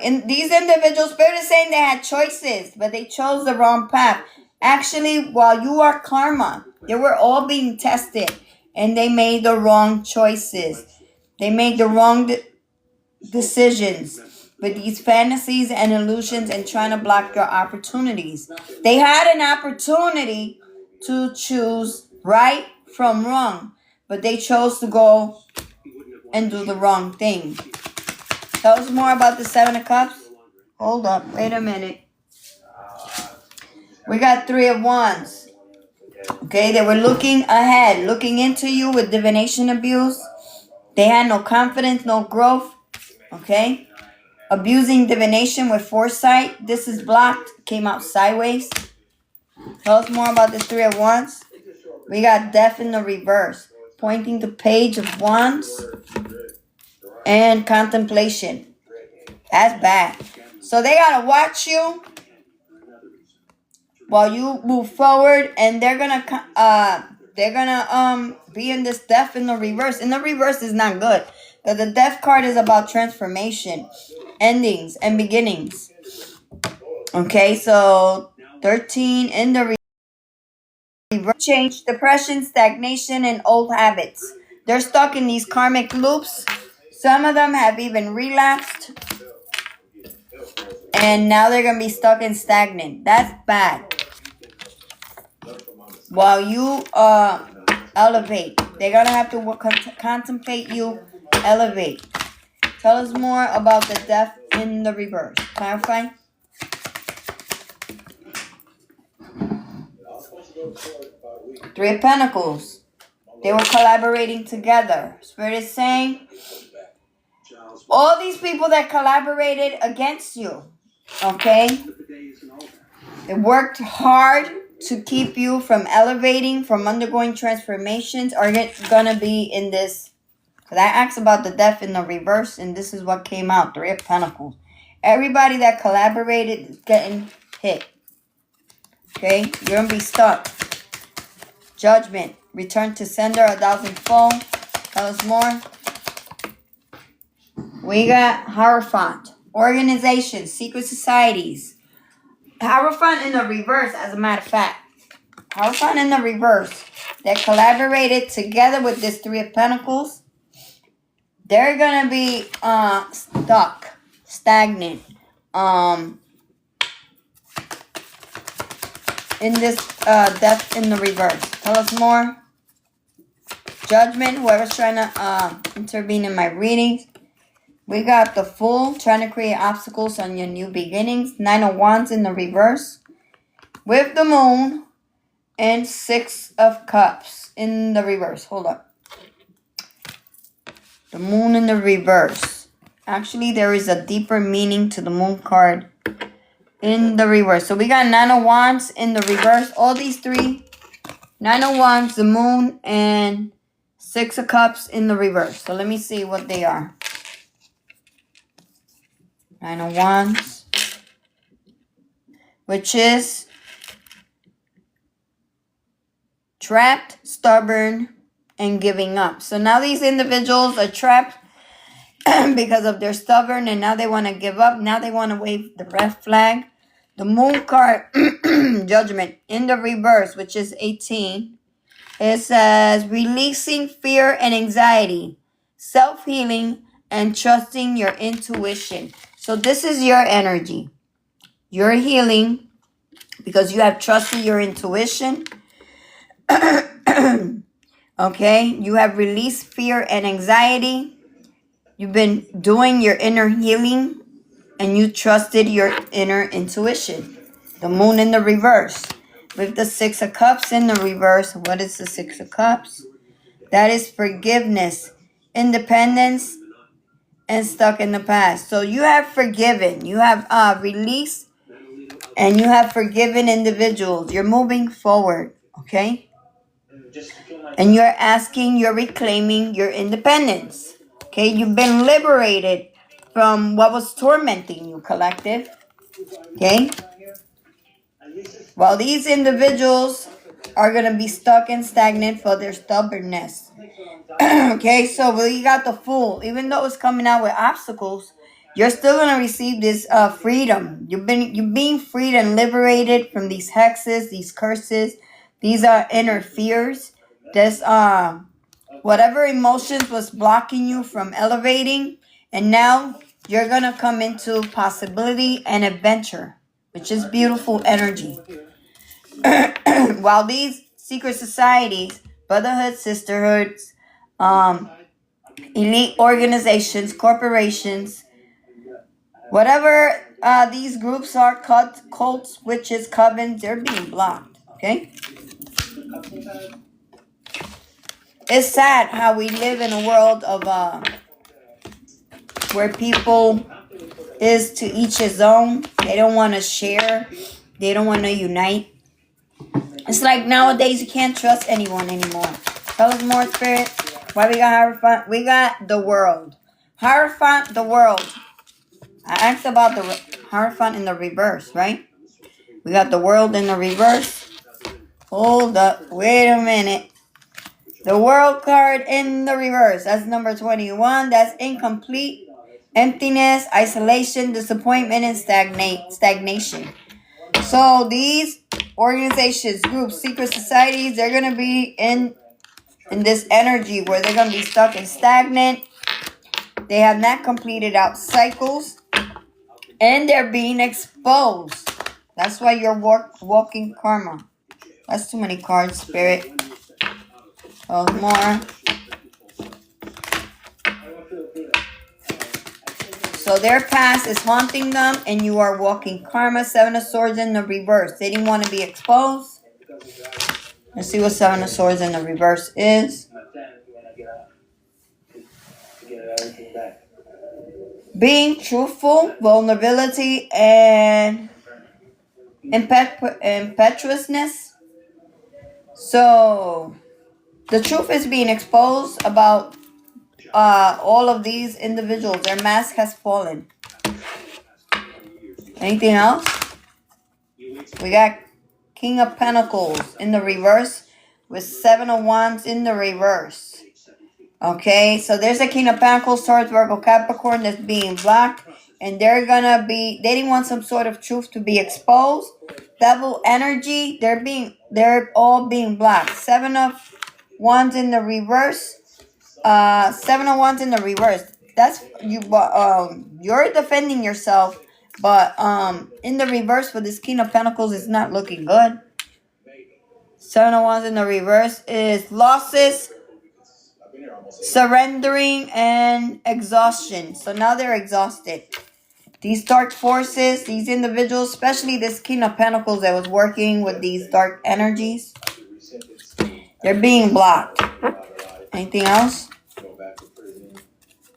in these individuals, Spirit is saying they had choices, but they chose the wrong path. Actually, while you are karma, they were all being tested, and they made the wrong choices. They made the wrong decisions with these fantasies and illusions and trying to block your opportunities. They had an opportunity to choose right from wrong, but they chose to go and do the wrong thing. Tell us more about the Seven of Cups. Hold up, wait a minute. We got Three of Wands. Okay, they were looking ahead, looking into you with divination abuse. They had no confidence, no growth. Okay, abusing divination with foresight. This is blocked, came out sideways. Tell us more about the Three of Wands. We got Death in the reverse, pointing to Page of Wands and contemplation. That's bad. So they gotta watch you while you move forward, and they're gonna be in this Death in the reverse. In the reverse is not good. But the Death card is about transformation, endings, and beginnings. Okay, so 13 in the reverse. Change, depression, stagnation, and old habits. They're stuck in these karmic loops. Some of them have even relapsed. And now they're going to be stuck and stagnant. That's bad. While you elevate, they're going to have to contemplate you elevate. Tell us more about the Death in the reverse. Clarify. Three of Pentacles. They were collaborating together. Spirit is saying all these people that collaborated against you, okay? They worked hard to keep you from elevating, from undergoing transformations, are going to be in this. So that asks about the Death in the reverse, and this is what came out. Three of Pentacles. Everybody that collaborated is getting hit. Okay? You're going to be stuck. Judgment. Return to sender, 1,000-fold. Tell us more. We got Hierophant. Organizations, secret societies. Hierophant in the reverse, as a matter of fact. Hierophant in the reverse. That collaborated together with this Three of Pentacles. They're going to be stuck, stagnant. in this death in the reverse. Tell us more. Judgment, whoever's trying to intervene in my readings. We got the Fool, trying to create obstacles on your new beginnings. 9 of Wands in the reverse. With the Moon and 6 of Cups in the reverse. Hold up. The Moon in the reverse. Actually, there is a deeper meaning to the Moon card in the reverse. So we got 9 of Wands in the reverse. All these three. 9 of Wands, the Moon, and 6 of Cups in the reverse. So let me see what they are. 9 of Wands, which is trapped, stubborn, and giving up. So now these individuals are trapped because of their stubborn, and now they want to give up. Now they want to wave the red flag. The Moon card, Judgment, in the reverse, which is 18. It says, releasing fear and anxiety, self-healing, and trusting your intuition. So this is your energy. You're healing because you have trusted your intuition. Okay? You have released fear and anxiety. You've been doing your inner healing and you trusted your inner intuition. The Moon in the reverse. With the 6 of Cups in the reverse. What is the 6 of Cups? That is forgiveness, independence, and stuck in the past. So you have forgiven. You have released. And you have forgiven individuals. You're moving forward. Okay? And you're asking, you're reclaiming your independence. Okay? You've been liberated from what was tormenting you, collective. Okay? While these individuals are going to be stuck and stagnant for their stubbornness. Okay, so we got the Fool. Even though it's coming out with obstacles, you're still going to receive this freedom. You're being freed and liberated from these hexes, these curses. These are inner fears. There's whatever emotions was blocking you from elevating. And now you're going to come into possibility and adventure, which is beautiful energy. While these secret societies, brotherhood, sisterhoods, elite organizations, corporations, whatever these groups are, cults, witches, covens, they're being blocked. Okay? It's sad how we live in a world of where people is to each his own. They don't want to share. They don't want to unite. It's like nowadays you can't trust anyone anymore. Tell us more, Spirit. Why we got Hierophant? We got the World. Hierophant, the World. I asked about the Hierophant in the reverse, right? We got the World in the reverse. Hold up. Wait a minute. The World card in the reverse. That's number 21. That's incomplete, emptiness, isolation, disappointment, and stagnation. So these organizations, groups, secret societies, they're going to be in this energy where they're going to be stuck and stagnant. They have not completed out cycles. And they're being exposed. That's why you're walking karma. That's too many cards, Spirit. Oh, more. So their past is haunting them, and you are walking karma. 7 of Swords in the reverse. They didn't want to be exposed. Let's see what 7 of Swords in the reverse is. Being truthful, vulnerability, and impetuousness. So the truth is being exposed about all of these individuals. Their mask has fallen. Anything else? We got King of Pentacles in the reverse with 7 of Wands in the reverse. Okay, so there's a King of Pentacles, Taurus, Virgo, Capricorn that's being blocked. And they're gonna be, they didn't want some sort of truth to be exposed. Devil energy, they're all being blocked. 7 of Wands in the reverse. 7 of Wands in the reverse. That's you. You're defending yourself But in the reverse for this King of Pentacles, it's not looking good. 7 of Wands in the reverse is losses, surrendering, and exhaustion. So now they're exhausted. These dark forces, these individuals, especially this King of Pentacles that was working with these dark energies, they're being blocked. Anything else?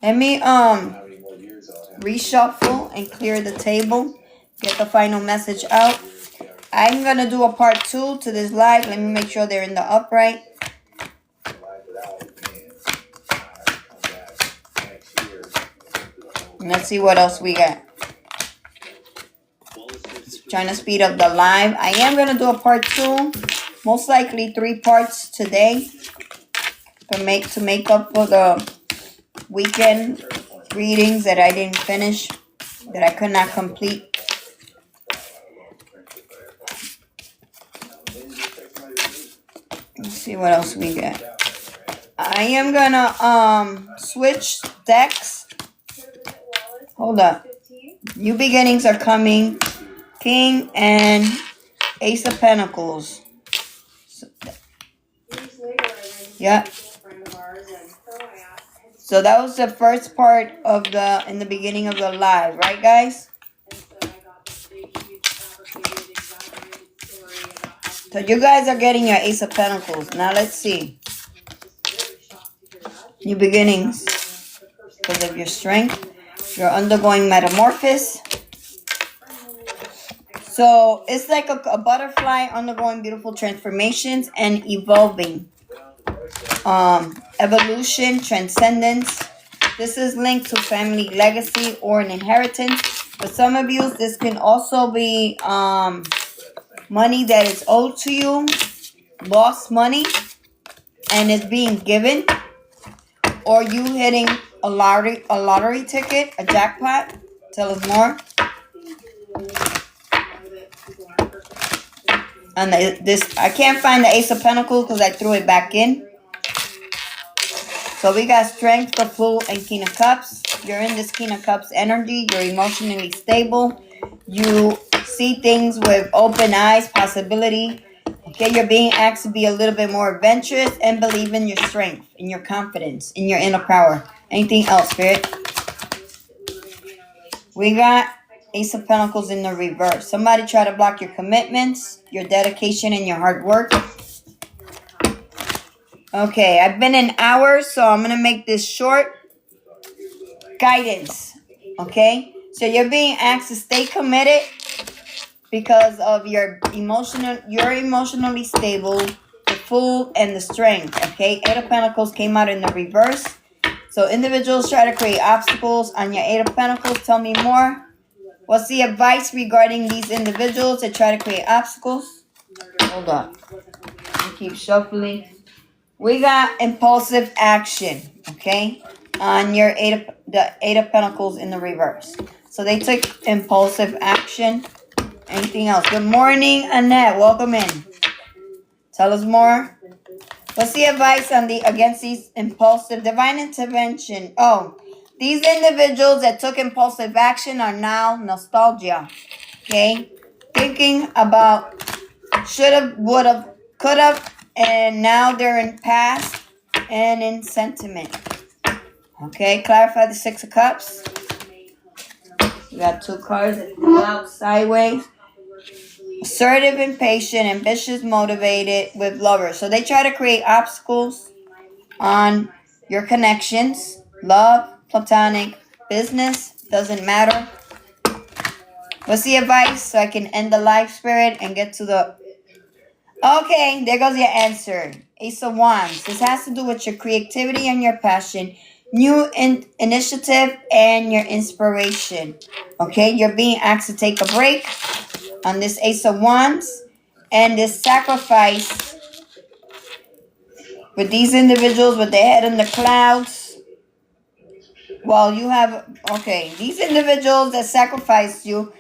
Let me reshuffle and clear the table. Get the final message out. I'm going to do a part 2 to this live. Let me make sure they're in the upright. Let's see what else we got. Trying to speed up the live. I am going to do a part 2. Most likely 3 parts today. To make up for the weekend readings that I didn't finish. That I could not complete. Let's see what else we got. I am gonna switch decks. Hold up. New beginnings are coming. King and Ace of Pentacles. Yeah. So that was the first part of in the beginning of the live, right guys? So you guys are getting your Ace of Pentacles. Now let's see. New beginnings. Because of your strength. You're undergoing metamorphosis. So it's like a butterfly undergoing beautiful transformations and evolving. Evolution, transcendence. This is linked to family legacy or an inheritance. For some of you, this can also be money that is owed to you, lost money, and is being given, or you hitting a lottery ticket, a jackpot. Tell us more. And I can't find the Ace of Pentacles because I threw it back in. So we got Strength, the Fool, and King of Cups. You're in this King of Cups energy. You're emotionally stable. You see things with open eyes, possibility. Okay, you're being asked to be a little bit more adventurous and believe in your strength, in your confidence, in your inner power. Anything else, Spirit? We got Ace of Pentacles in the reverse. Somebody try to block your commitments, your dedication, and your hard work. Okay, I've been in hours, so I'm going to make this short. Guidance. Okay? So you're being asked to stay committed because of you're emotionally stable, the Fool, and the Strength. Okay? Eight of Pentacles came out in the reverse. So individuals try to create obstacles on your Eight of Pentacles. Tell me more. What's the advice regarding these individuals that try to create obstacles? Hold on. We keep shuffling. We got impulsive action, okay, on your the Eight of Pentacles in the reverse. So they took impulsive action. Anything else? Good morning, Annette. Welcome in. Tell us more. What's the advice on against these impulsive divine intervention? Oh, these individuals that took impulsive action are now nostalgia. Okay, thinking about shoulda, woulda, coulda, and now they're in past and in sentiment. Okay, clarify the Six of Cups. We got 2 cards that go out sideways. Assertive, impatient, ambitious, motivated with lovers. So they try to create obstacles on your connections. Love, platonic, business, doesn't matter. What's the advice so I can end the live, Spirit, and get to the... Okay, there goes your answer. Ace of Wands. This has to do with your creativity and your passion, new initiative, and your inspiration. Okay, you're being asked to take a break on this Ace of Wands and this sacrifice with these individuals with their head in the clouds. While you have, okay, these individuals that sacrificed you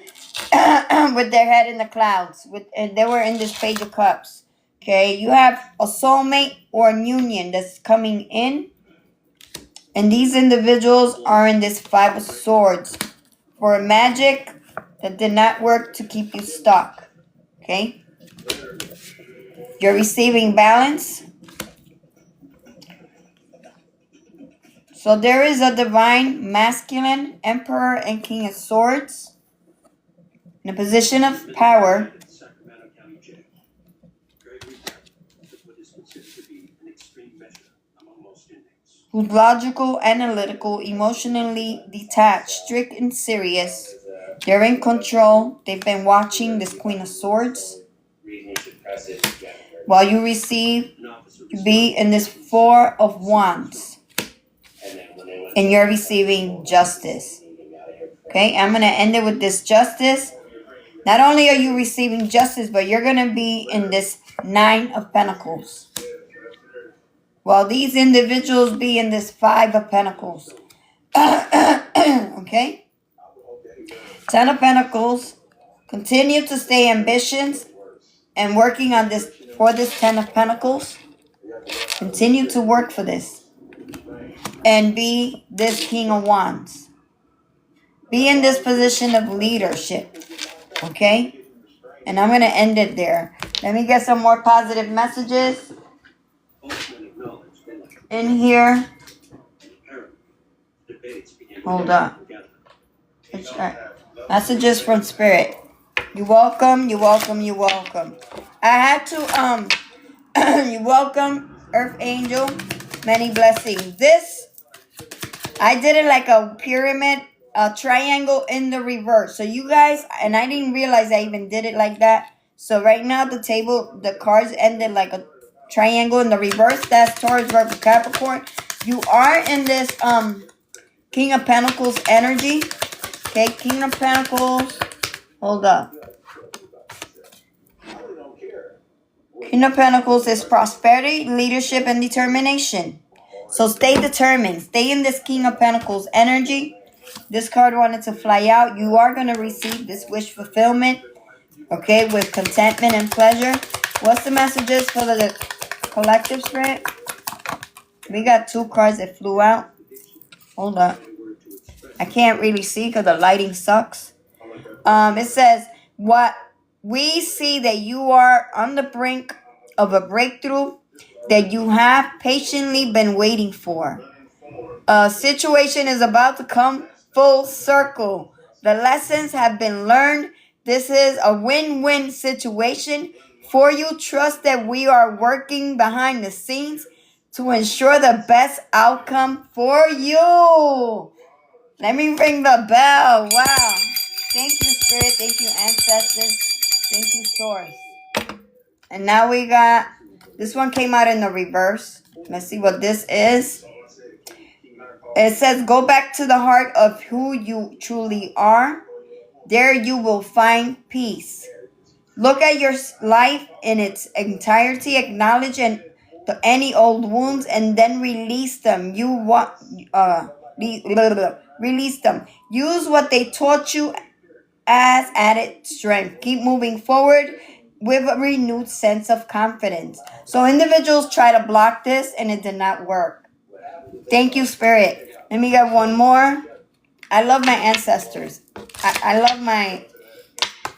with their head in the clouds, and they were in this Page of Cups. Okay, you have a soulmate or a union that's coming in, and these individuals are in this Five of Swords for magic that did not work to keep you stuck. Okay? You're receiving balance. So there is a divine masculine emperor and king of swords in a position of power, who's logical, analytical, emotionally detached, strict and serious. They're in control. They've been watching this Queen of Swords. While you receive to be in this Four of Wands. And you're receiving justice. Okay, I'm going to end it with this justice. Not only are you receiving justice, but you're going to be in this Nine of Pentacles. While these individuals be in this Five of Pentacles. Okay? Ten of Pentacles. Continue to stay ambitious and working on this for this Ten of Pentacles. Continue to work for this. And be this King of Wands. Be in this position of leadership. Okay? And I'm going to end it there. Let me get some more positive messages in here. Hold on. Messages from Spirit. You're welcome, you're welcome, you're welcome. I had to, you're welcome, Earth Angel. Many blessings. This, I did it like a pyramid, a triangle in the reverse. So you guys, and I didn't realize I even did it like that. So right now the table, the cards ended like a triangle in the reverse. That's Taurus, Virgo, Capricorn. You are in this King of Pentacles energy. Okay, King of Pentacles. Hold up. King of Pentacles is prosperity, leadership, and determination. So stay determined. Stay in this King of Pentacles energy. This card wanted to fly out. You are going to receive this wish fulfillment. Okay, with contentment and pleasure. What's the messages for the collective spirit? We got two cards that flew out. Hold up. I can't really see because the lighting sucks. It says, what we see that you are on the brink of a breakthrough that you have patiently been waiting for. A situation is about to come full circle. The lessons have been learned. This is a win-win situation for you. Trust that we are working behind the scenes to ensure the best outcome for you. Let me ring the bell. Wow. Thank you, Spirit. Thank you, Ancestors. Thank you, Source. And now we got, this one came out in the reverse. Let's see what this is. It says, go back to the heart of who you truly are. There you will find peace. Look at your life in its entirety. Acknowledge any old wounds and then release them. Release them. Use what they taught you as added strength. Keep moving forward with a renewed sense of confidence. So individuals try to block this and it did not work. Thank you, Spirit. Let me get one more. I love my ancestors. I love my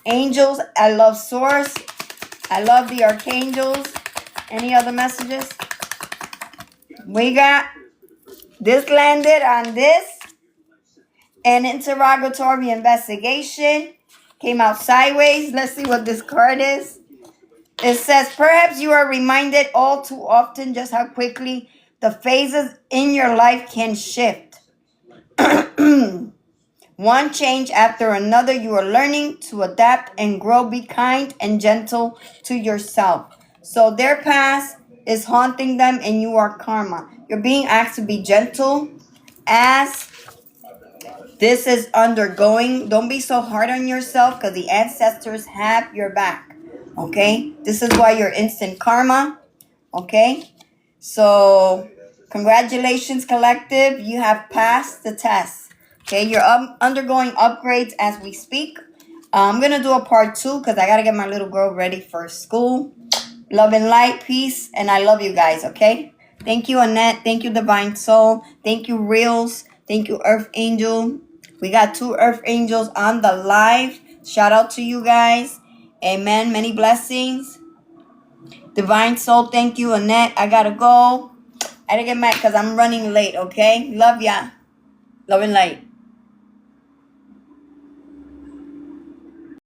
angels. I love Source. I love the archangels. Any other messages? We got this landed on this. An interrogatory investigation came out sideways. Let's see what this card is. It says, perhaps you are reminded all too often just how quickly the phases in your life can shift. One change after another, you are learning to adapt and grow. Be kind and gentle to yourself. So their past is haunting them and you are karma. You're being asked to be gentle as this is undergoing. Don't be so hard on yourself because the ancestors have your back. Okay? This is why you're instant karma. Okay? So, congratulations, collective. You have passed the test. Okay? You're undergoing upgrades as we speak. I'm going to do a part 2 because I got to get my little girl ready for school. Love and light, peace, and I love you guys, okay? Thank you, Annette. Thank you, Divine Soul. Thank you, Reels. Thank you, Earth Angel. We got 2 Earth Angels on the live. Shout out to you guys. Amen. Many blessings. Divine Soul, thank you. Annette, I gotta go. I gotta get mad because I'm running late, okay? Love ya. Love and light.